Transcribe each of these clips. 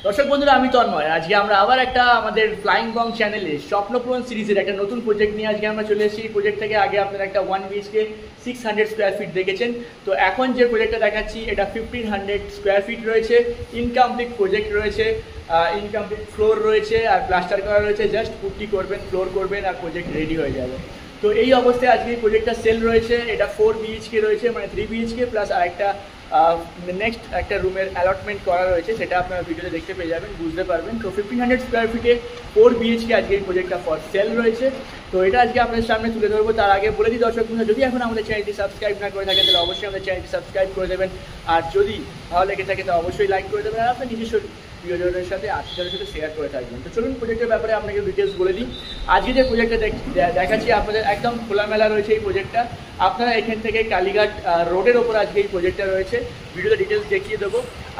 দর্শক বন্ধুরা, আমি তন্ময়। আজকে আমরা আবার একটা আমাদের ফ্লাইং বং চ্যানেলে স্বপ্নপূরণ সিরিজের একটা নতুন প্রজেক্ট নিয়ে আজকে আমরা চলে এসেছি। এই প্রজেক্ট থেকে আগে আপনারা একটা 1 বিএইচকে 600 স্কোয়ার ফিট দেখেছেন। তো এখন যে প্রজেক্টটা দেখাচ্ছি এটা 1500 স্কোয়ার ফিট রয়েছে, ইনকমপ্লিট প্রজেক্ট রয়েছে, ইনকমপ্লিট ফ্লোর রয়েছে আর প্লাস্টার করা রয়েছে। জাস্ট পুট্টি করবেন, ফ্লোর করবেন আর প্রজেক্ট রেডি হয়ে যাবে। তো এই অবস্থায় আজকে এই প্রজেক্টটা সেল রয়েছে। এটা 4 বিএইচকে রয়েছে, মানে 3 বিএইচকে প্লাস আরেকটা নেক্সট একটা রুমের অ্যালটমেন্ট করা রয়েছে, সেটা আপনারা ভিডিওতে দেখতে পেয়ে যাবেন, বুঝতে পারবেন। তো 1500 স্কোয়ার ফিটে 4 বিএইচকে আজকে এই প্রজেক্টটা ফর সেল রয়েছে। তো এটা আজকে আপনাদের সামনে তুলে ধরবো। তার আগে বলে দিই দর্শক বন্ধুরা, যদি এখন আমাদের চ্যানেলটি সাবস্ক্রাইব না করে থাকেন তাহলে অবশ্যই আমাদের চ্যানেলটি সাবস্ক্রাইব করে দেবেন। আর যদি ভালো লেগে থাকে তো অবশ্যই লাইক করে দেবেন আর আপনার নিজস্ব প্রিয়জনের সাথে আত্মীয়দের সাথে শেয়ার করে থাকবেন। তো চলুন প্রজেক্টের ব্যাপারে আপনাকে ডিটেলস বলে দিই। আজকে যে প্রজেক্টটা দেখাচ্ছি আপনাদের একদম খোলামেলা রয়েছে এই প্রজেক্টটা। আপনারা এখান থেকে কালীঘাট রোডের ওপর আজকে এই প্রজেক্টটা রয়েছে, ভিডিওতে ডিটেলস দেখিয়ে দেবো।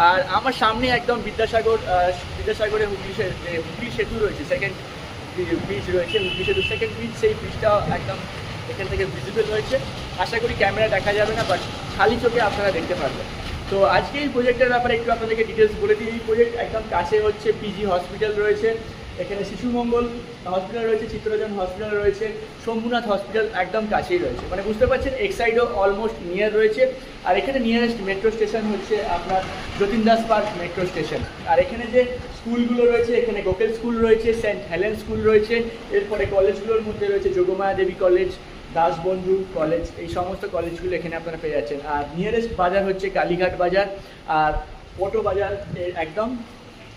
আর আমার সামনে একদম বিদ্যাসাগরের হুগলি সেতু রয়েছে, সেকেন্ড ব্রিজ রয়েছে, হুগলি সেতু সেকেন্ড ব্রিজ। সেই ব্রিজটা একদম এখান থেকে ভিজিবল হয়েছে। আশা করি ক্যামেরা দেখা যাবে না, বাট খালি চোখে আপনারা দেখতে পারবেন। তো আজকে এই প্রজেক্টের ব্যাপারে একটু আপনাদেরকে ডিটেলস বলে দিই। এই প্রজেক্ট একদম কাছে হচ্ছে পিজি হসপিটাল রয়েছে, এখানে শিশুমঙ্গল হসপিটাল রয়েছে, চিত্তরঞ্জন হসপিটাল রয়েছে, শম্ভুনাথ হসপিটাল একদম কাছেই রয়েছে। মানে বুঝতে পারছেন, এক সাইডও অলমোস্ট নিয়ার রয়েছে। আর এখানে নিয়ারেস্ট মেট্রো স্টেশন হচ্ছে আপনার Jatin Das park metro station. আর এখানে যে স্কুলগুলো রয়েছে, এখানে গোকেল স্কুল রয়েছে, সেন্ট হেলেন স্কুল রয়েছে, এরপরে কলেজগুলোর মধ্যে রয়েছে যোগমায়া দেবী কলেজ, দাসবন্ধু কলেজ, এই সমস্ত কলেজগুলো এখানে আপনারা পেয়ে যাচ্ছেন। আর নিয়ারেস্ট বাজার হচ্ছে কালীঘাট বাজার, আর অটো বাজার একদম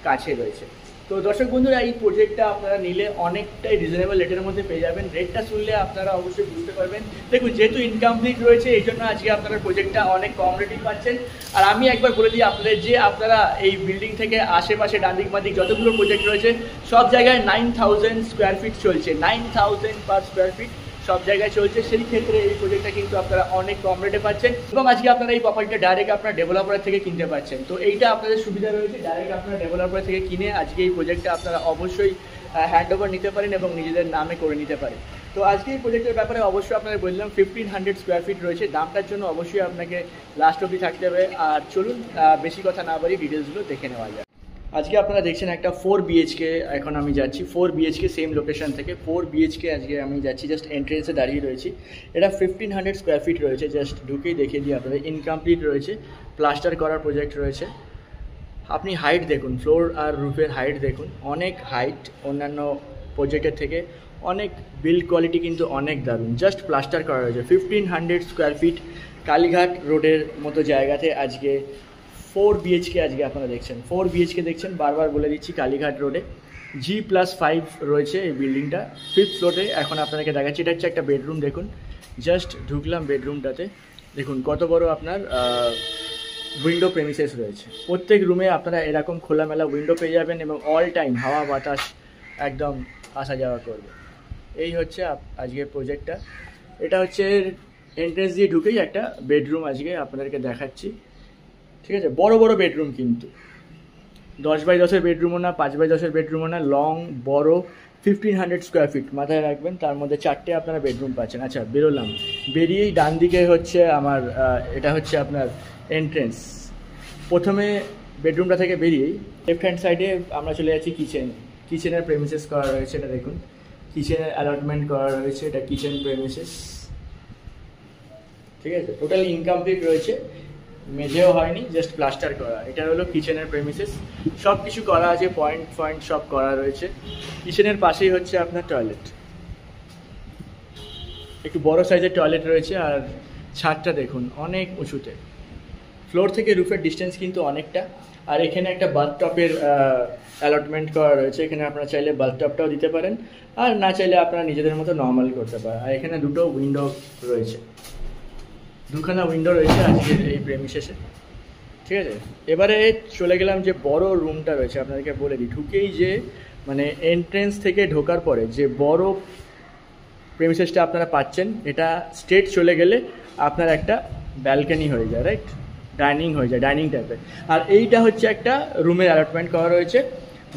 কাছে রয়েছে। তো দর্শক বন্ধুরা, এই প্রজেক্টটা আপনারা নিলে অনেকটাই রিজনেবল রেটের মধ্যে পেয়ে যাবেন। রেটটা শুনলে আপনারা অবশ্যই বুঝতে পারবেন। দেখুন, যেহেতু ইনকমপ্লিট রয়েছে এই জন্য আজকে আপনারা প্রজেক্টটা অনেক কম রেটেই পাচ্ছেন। আর আমি একবার বলে দিই আপনাদের, যে আপনারা এই বিল্ডিং থেকে আশেপাশে ডানদিক বাদিক যতগুলো প্রজেক্ট রয়েছে সব জায়গায় 9000 স্কোয়ার ফিট চলছে, 9000 পার স্কোয়ার ফিট সব জায়গায় চলছে। সেই ক্ষেত্রে এই প্রজেক্টটা কিন্তু আপনারা অনেক কম রেটে পাচ্ছেন এবং আজকে আপনারা এই প্রপার্টিটা ডাইরেক্ট আপনার ডেভেলপারের থেকে কিনতে পাচ্ছেন। তো এইটা আপনাদের সুবিধা রয়েছে, ডাইরেক্ট আপনার ডেভেলপার থেকে কিনে আজকে এই প্রজেক্টটা আপনারা অবশ্যই হ্যান্ড ওভার নিতে পারেন এবং নিজেদের নামে করে নিতে পারেন। তো আজকে এই প্রজেক্টের ব্যাপারে অবশ্যই আপনাদের বললাম 1500 স্কোয়ার ফিট রয়েছে। দামটার জন্য অবশ্যই আপনাকে লাস্ট অবধি থাকতে হবে। আর চলুন বেশি কথা না বাড়ি ডিটেলসগুলো দেখে নেওয়া যায়। আজকে আপনারা দেখছেন একটা 4 বিএইচকে, এখন আমি যাচ্ছি 4 বিএইচকে সেম লোকেশন থেকে 4 বিএইচকে আজকে আমি যাচ্ছি। জাস্ট এন্ট্রেন্সে দাঁড়িয়ে রয়েছি। এটা 1500 স্কোয়ার ফিট রয়েছে। জাস্ট ঢুকেই দেখিয়ে দিই আপনাদের, ইনকমপ্লিট রয়েছে, প্লাস্টার করার প্রজেক্ট রয়েছে। আপনি হাইট দেখুন, ফ্লোর আর রুফের হাইট দেখুন, অনেক হাইট অন্যান্য প্রজেক্টের থেকে, অনেক বিল্ড কোয়ালিটি কিন্তু অনেক দারুণ। জাস্ট প্লাস্টার করা রয়েছে। 1500 স্কোয়ার ফিট কালীঘাট রোডের মতো জায়গাতে আজকে 4 বিএইচকে আজকে আপনারা দেখছেন। 4 বিএইচকে দেখছেন, বারবার বলে দিচ্ছি, কালীঘাট রোডে G+5 রয়েছে এই বিল্ডিংটা, 5th ফ্লোরে। এখন আপনাদেরকে দেখাচ্ছি, এটা হচ্ছে একটা বেডরুম। দেখুন, জাস্ট ঢুকলাম বেডরুমটাতে, দেখুন কত বড় আপনার উইন্ডো প্রেমিসেস রয়েছে। প্রত্যেক রুমে আপনারা এরকম খোলামেলা উইন্ডো পেয়ে যাবেন এবং অল টাইম হাওয়া বাতাস একদম আসা যাওয়া করবে। এই হচ্ছে আজকের প্রজেক্টটা। এটা হচ্ছে এন্ট্রেন্স দিয়ে ঢুকেই একটা বেডরুম আজকে আপনাদেরকে দেখাচ্ছি। ঠিক আছে, বড় বড় বেডরুম কিন্তু 10x10 বেডরুমও না, 5x10 বেডরুমও না, লং বড় 1500 স্কোয়ার ফিট মাথায় রাখবেন। তার মধ্যে 4টে আপনারা বেডরুম পাচ্ছেন। আচ্ছা, বেরোলাম, বেরিয়েই ডান দিকে হচ্ছে আমার এটা হচ্ছে আপনার এন্ট্রেন্স। প্রথমে বেডরুমটা থেকে বেরিয়েই লেফট হ্যান্ড সাইডে আমরা চলে যাচ্ছি কিচেন। কিচেনের প্রেমিসেস করা রয়েছে, এটা দেখুন, কিচেনের অ্যালটমেন্ট করা রয়েছে। এটা কিচেন প্রেমিসেস, ঠিক আছে, টোটালি ইনকমপ্লিট রয়েছে, মেঝেও হয়নি, জাস্ট প্লাস্টার করা। এটা হলো কিচেনের প্রেমিসেস, সব কিছু করা আছে, পয়েন্ট সব করা রয়েছে। কিচেনের পাশেই হচ্ছে আপনার টয়লেট, একটু বড় সাইজের টয়লেট রয়েছে। আর ছাদটা দেখুন অনেক উঁচুতে, ফ্লোর থেকে রুফের ডিস্টেন্স কিন্তু অনেকটা। আর এখানে একটা বাথটপের অ্যালটমেন্ট করা রয়েছে, এখানে আপনারা চাইলে বাথটপটাও দিতে পারেন, আর না চাইলে আপনারা নিজেদের মতো নর্মাল করতে পারেন। আর এখানে দুটো উইন্ডো রয়েছে, দুখানা উইন্ডো রয়েছে আজকের এই প্রেমিসেসে। ঠিক আছে, এবারে চলে গেলাম যে বড় রুমটা রয়েছে। আপনাদেরকে বলে দিই, ঢুকেই যে মানে এন্ট্রেন্স থেকে ঢোকার পরে যে বড় প্রেমিসেসটা আপনারা পাচ্ছেন, এটা স্ট্রেট চলে গেলে আপনার একটা ব্যালকনি হয়ে যায়, রাইট, ডাইনিং হয়ে যায়, ডাইনিং টাইপের। আর এইটা হচ্ছে একটা রুমের অ্যালটমেন্ট করা রয়েছে,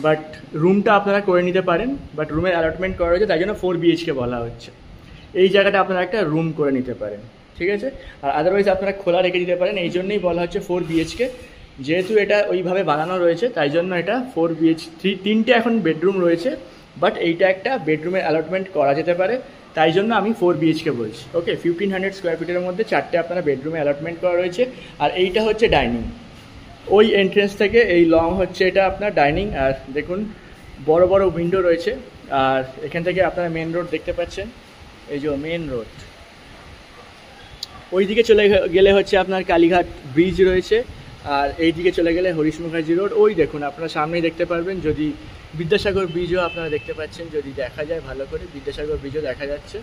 বাট রুমটা আপনারা করে নিতে পারেন, বাট রুমের অ্যালটমেন্ট করা রয়েছে তাই জন্য 4 বিএইচকে বলা হচ্ছে। এই জায়গাটা আপনারা একটা রুম করে নিতে পারেন, ঠিক আছে। আর আদারওয়াইজ আপনারা খোলা রেখে দিতে পারেন, এই জন্যই বলা হচ্ছে 4 বিএইচকে। যেহেতু এটা ওইভাবে বানানো রয়েছে তাই জন্য এটা 4 BH, তিনটে এখন বেডরুম রয়েছে, বাট এইটা একটা বেডরুমের অ্যালটমেন্ট করা যেতে পারে, তাই জন্য আমি 4 BHK বলছি। ওকে, 1500 স্কোয়ার ফিটের মধ্যে 4টে আপনারা বেডরুমে অ্যালটমেন্ট করা রয়েছে। আর এইটা হচ্ছে ডাইনিং, ওই এন্ট্রেন্স থেকে এই লং হচ্ছে এটা আপনার ডাইনিং। আর দেখুন বড় বড় উইন্ডো রয়েছে, আর এখান থেকে আপনারা মেন রোড দেখতে পাচ্ছেন, এই যে মেন রোড। ওই দিকে চলে গেলে হচ্ছে আপনার কালীঘাট ব্রিজ রয়েছে, আর এই দিকে চলে গেলে হরিশ মুখার্জি রোড। ওই দেখুন আপনারা সামনেই দেখতে পারবেন, যদি বিদ্যাসাগর ব্রিজও আপনারা দেখতে পাচ্ছেন, যদি দেখা যায় ভালো করে বিদ্যাসাগর ব্রিজও দেখা যাচ্ছে।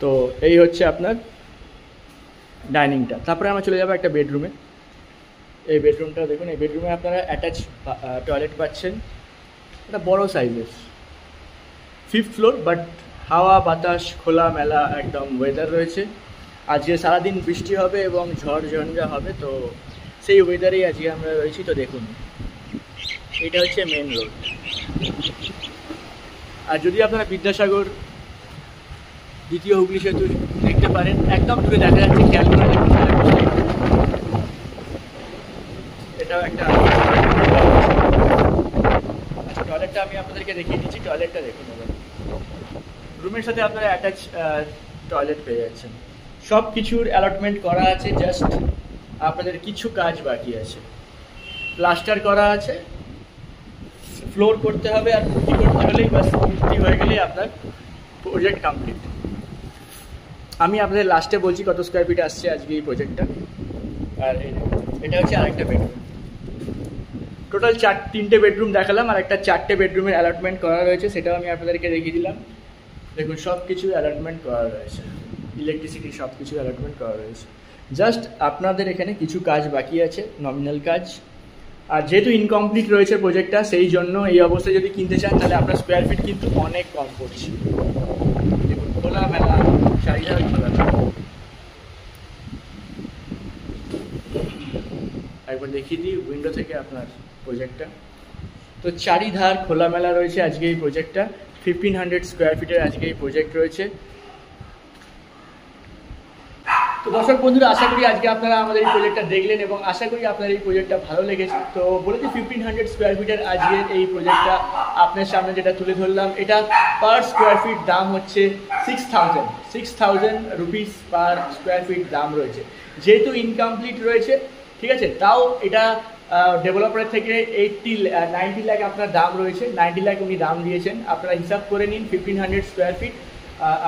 তো এই হচ্ছে আপনার ডাইনিংটা। তারপরে আমরা চলে যাবো একটা বেডরুমে। এই বেডরুমটা দেখুন, এই বেডরুমে আপনারা অ্যাটাচ টয়লেট পাচ্ছেন, এটা বড় সাইজের, 5th ফ্লোর, বাট হাওয়া বাতাস খোলা মেলা একদম ওয়েদার রয়েছে। আজকে সারাদিন বৃষ্টি হবে এবং ঝড় ঝঞ্ঝা হবে, তো সেই ওয়েদারেই আজকে আমরা রয়েছি। তো দেখুন এটা হচ্ছে মেন রোড। আর যদি আপনারা বিদ্যাসাগর দ্বিতীয় হুগলি সেতু দেখতে পারেন, একদম দূরে দেখা যাচ্ছে, খেয়াল করে দেখুন। এটাও একটা টয়লেটটা আমি আপনাদেরকে দেখিয়ে দিচ্ছি, টয়লেটটা দেখুন। রুমের সাথে আপনারা অ্যাটাচ টয়লেট পেয়ে যাচ্ছেন, সব কিছুর অ্যালটমেন্ট করা আছে, জাস্ট আপনাদের কিছু কাজ বাকি আছে। প্লাস্টার করা আছে, ফ্লোর করতে হবে, আর পুটি করতে হলেই বাস, পুটি হয়ে গেলেই আপনার প্রজেক্ট কমপ্লিট। আমি আপনাদের লাস্টে বলছি কত স্কোয়ার ফিট আসছে আজকে এই প্রজেক্টটা। আর এটা হচ্ছে আরেকটা বেডরুম। টোটাল 3টে বেডরুম দেখালাম, আর একটা 4টে বেডরুমের অ্যালটমেন্ট করা রয়েছে, সেটাও আমি আপনাদেরকে দেখিয়ে দিলাম। দেখুন সব কিছু অ্যালটমেন্ট করা রয়েছে, ইলেকট্রিসিটি সব কিছু অ্যালটমেন্ট করা রয়েছে, জাস্ট আপনাদের এখানে কিছু কাজ বাকি আছে, নমিনাল কাজ। আর যেহেতু ইনকমপ্লিট রয়েছে প্রজেক্টটা, সেই জন্য এই অবস্থায় যদি কিনতে চান তাহলে আপনার স্কোয়ার ফিট কিন্তু অনেক কম পড়ছে। দেখুন খোলামেলা, চারিধার খোলামেলা। একবার দেখিয়ে দিই উইন্ডো থেকে আপনার প্রজেক্টটা। তো চারিধার খোলামেলা রয়েছে আজকে এই প্রজেক্টটা, 1500 স্কোয়ার ফিটের আজকে এই প্রজেক্ট রয়েছে। তো দর্শক বন্ধুরা, আশা করি আজকে আপনারা আমাদের এই প্রজেক্টটা দেখলেন এবং আশা করি আপনার এই প্রজেক্টটা ভালো লেগেছে। তো বলেছি 1500 স্কোয়ার ফিটের আজকের এই প্রজেক্টটা আপনার সামনে যেটা তুলে ধরলাম, এটা পার স্কোয়ার ফিট দাম হচ্ছে 6000 রুপিস পার স্কোয়ার ফিট দাম রয়েছে। যেহেতু ইনকমপ্লিট রয়েছে, ঠিক আছে, তাও এটা ডেভেলপারের থেকে 90 লাখ আপনার দাম রয়েছে, 90 লাখ উনি দাম দিয়েছেন। আপনারা হিসাব করে নিন 1500 স্কোয়ার ফিট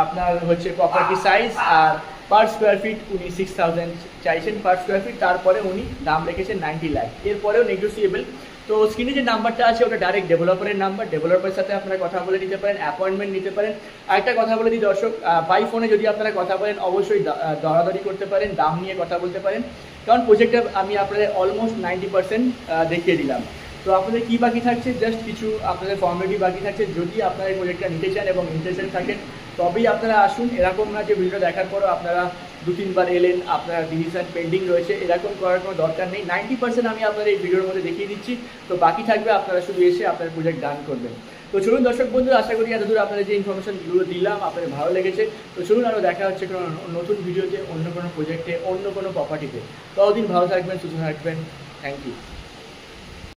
আপনার হচ্ছে প্রপার্টি সাইজ, আর পার স্কোয়ার ফিট উনি 6000 চাইছেন পার স্কোয়ার ফিট, তারপরে উনি দাম রেখেছেন 90 লাখ, এরপরেও নেগোসিয়েবল। তো স্ক্রিনে যে নাম্বারটা আছে ওটা ডাইরেক্ট ডেভেলপারের নাম্বার, ডেভেলপারের সাথে আপনারা কথা বলে নিতে পারেন, অ্যাপয়েন্টমেন্ট নিতে পারেন। আরেকটা কথা বলে দিই দর্শক, বাই ফোনে যদি আপনারা কথা বলেন অবশ্যই দরাদরি করতে পারেন, দাম নিয়ে কথা বলতে পারেন, কারণ প্রজেক্টটা আমি আপনাদের অলমোস্ট 90% দেখিয়ে দিলাম। তো আপনাদের কী বাকি থাকছে, জাস্ট কিছু আপনাদের ফর্মালিটি বাকি থাকছে। যদি আপনারা এই প্রজেক্টটা নিতে চান এবং ইন্টারেস্টেড থাকেন তবেই আপনারা আসুন। এরকম না যে ভিডিও দেখার পরও আপনারা 2-3 বার এলেন, আপনার ডিসিশন পেন্ডিং রয়েছে, এরকম করার কোনো দরকার নেই। 90% আমি আপনাদের এই ভিডিওর মধ্যে দেখিয়ে দিচ্ছি, তো বাকি থাকবে আপনারা শুধু এসে আপনার প্রজেক্ট ডান করবেন। তো চলুন দর্শক বন্ধু, আশা করি এতদূর আপনাদের যে ইনফরমেশনগুলো দিলাম আপনাদের ভালো লেগেছে। তো চলুন আরও দেখা হচ্ছে কোনো নতুন ভিডিওতে, অন্য কোনো প্রজেক্টে, অন্য কোনো প্রপার্টিতে। ততদিন ভালো থাকবেন, সুস্থ থাকবেন। Thank you.